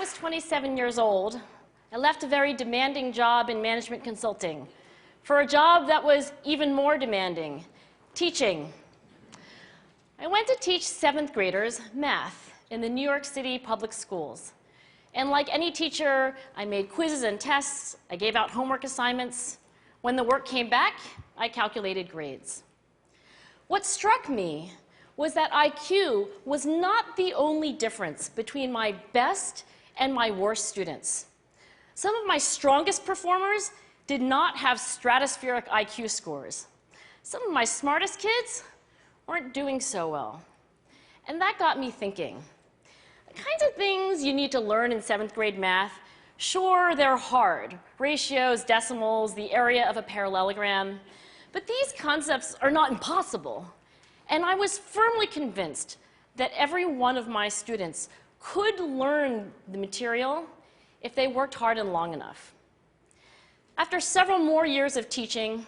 was 27 years old, I left a very demanding job in management consulting for a job that was even more demanding, teaching. I went to teach 7th graders math in the New York City public schools. And like any teacher, I made quizzes and tests, I gave out homework assignments. When the work came back, I calculated grades. What struck me was that IQ was not the only difference between my best and my worst students. Some of my strongest performers did not have stratospheric IQ scores. Some of my smartest kids weren't doing so well. And that got me thinking. The kinds of things you need to learn in 7th grade math, sure, they're hard. Ratios, decimals, the area of a parallelogram. But these concepts are not impossible. And I was firmly convinced that every one of my students could learn the material if they worked hard and long enough. After several more years of teaching,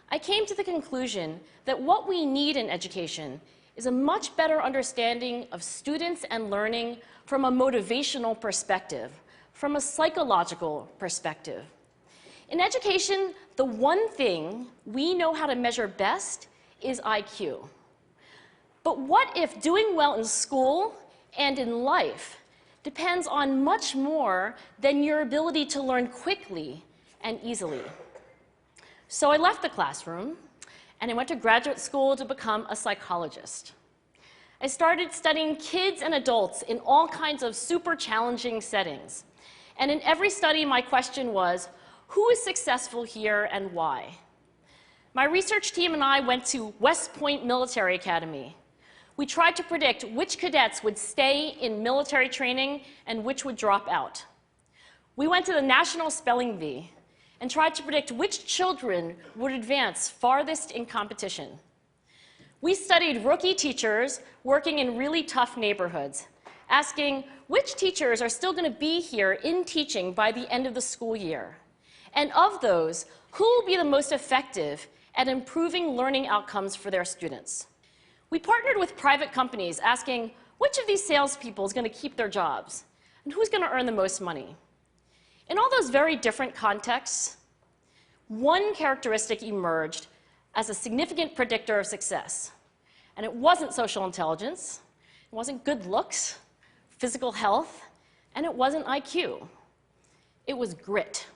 I came to the conclusion that what we need in education is a much better understanding of students and learning from a motivational perspective, from a psychological perspective. In education, the one thing we know how to measure best is IQ. But what if doing well in school and in life depends on much more than your ability to learn quickly and easily? So I left the classroom and I went to graduate school to become a psychologist. I started studying kids and adults in all kinds of super challenging settings. And in every study, my question was, who is successful here and why? My research team and I went to West Point Military Academy. We tried to predict which cadets would stay in military training and which would drop out. We went to the National Spelling Bee and tried to predict which children would advance farthest in competition. We studied rookie teachers working in really tough neighborhoods, asking which teachers are still going to be here in teaching by the end of the school year. And of those, who will be the most effective at improving learning outcomes for their students? We partnered with private companies asking which of these salespeople is going to keep their jobs and who's going to earn the most money. In all those very different contexts, one characteristic emerged as a significant predictor of success. And it wasn't social intelligence, it wasn't good looks, physical health, and it wasn't IQ. It was grit.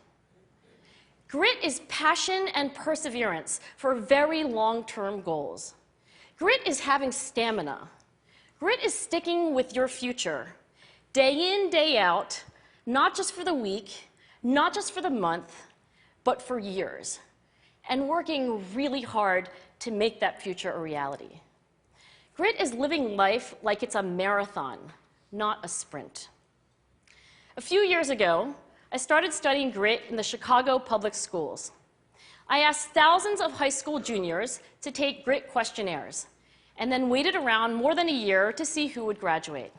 Grit is passion and perseverance for very long-term goals. Grit is having stamina. Grit is sticking with your future, day in, day out, not just for the week, not just for the month, but for years, and working really hard to make that future a reality. Grit is living life like it's a marathon, not a sprint. A few years ago, I started studying grit in the Chicago public schools. I asked thousands of high school juniors to take grit questionnaires, and then waited around more than a year to see who would graduate.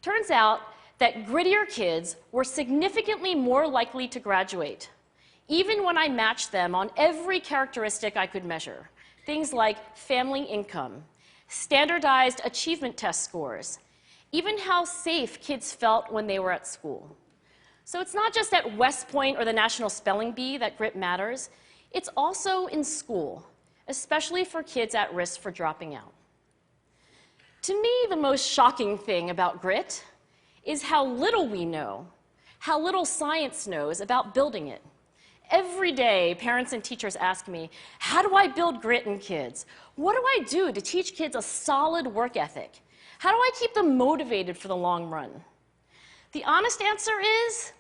Turns out that grittier kids were significantly more likely to graduate, even when I matched them on every characteristic I could measure, things like family income, standardized achievement test scores, even how safe kids felt when they were at school. So it's not just at West Point or the National Spelling Bee that grit matters, it's also in school, especially for kids at risk for dropping out. To me, the most shocking thing about grit is how little we know, how little science knows about building it. Every day, parents and teachers ask me, how do I build grit in kids? What do I do to teach kids a solid work ethic? How do I keep them motivated for the long run? The honest answer is,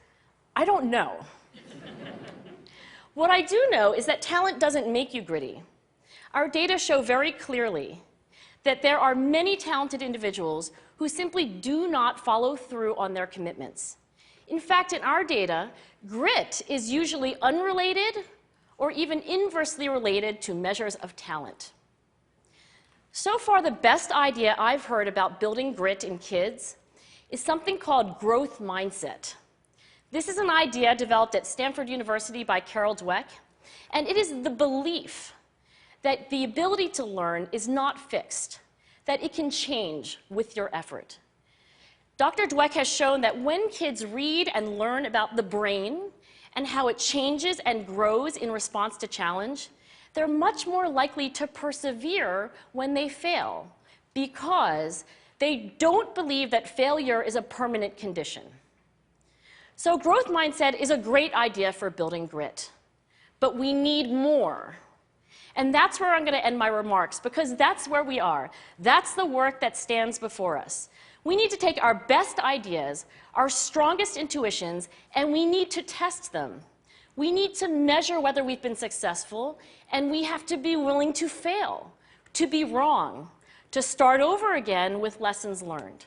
I don't know. What I do know is that talent doesn't make you gritty. Our data show very clearly that there are many talented individuals who simply do not follow through on their commitments. In fact, in our data, grit is usually unrelated or even inversely related to measures of talent. So far, the best idea I've heard about building grit in kids is something called growth mindset. This is an idea developed at Stanford University by Carol Dweck, and it is the belief that the ability to learn is not fixed, that it can change with your effort. Dr. Dweck has shown that when kids read and learn about the brain and how it changes and grows in response to challenge, they're much more likely to persevere when they fail because they don't believe that failure is a permanent condition. So growth mindset is a great idea for building grit, but we need more. And that's where I'm going to end my remarks, because that's where we are. That's the work that stands before us. We need to take our best ideas, our strongest intuitions, and we need to test them. We need to measure whether we've been successful, and we have to be willing to fail, to be wrong, to start over again with lessons learned.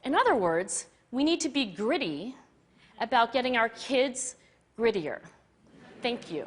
In other words, we need to be gritty about getting our kids grittier. Thank you.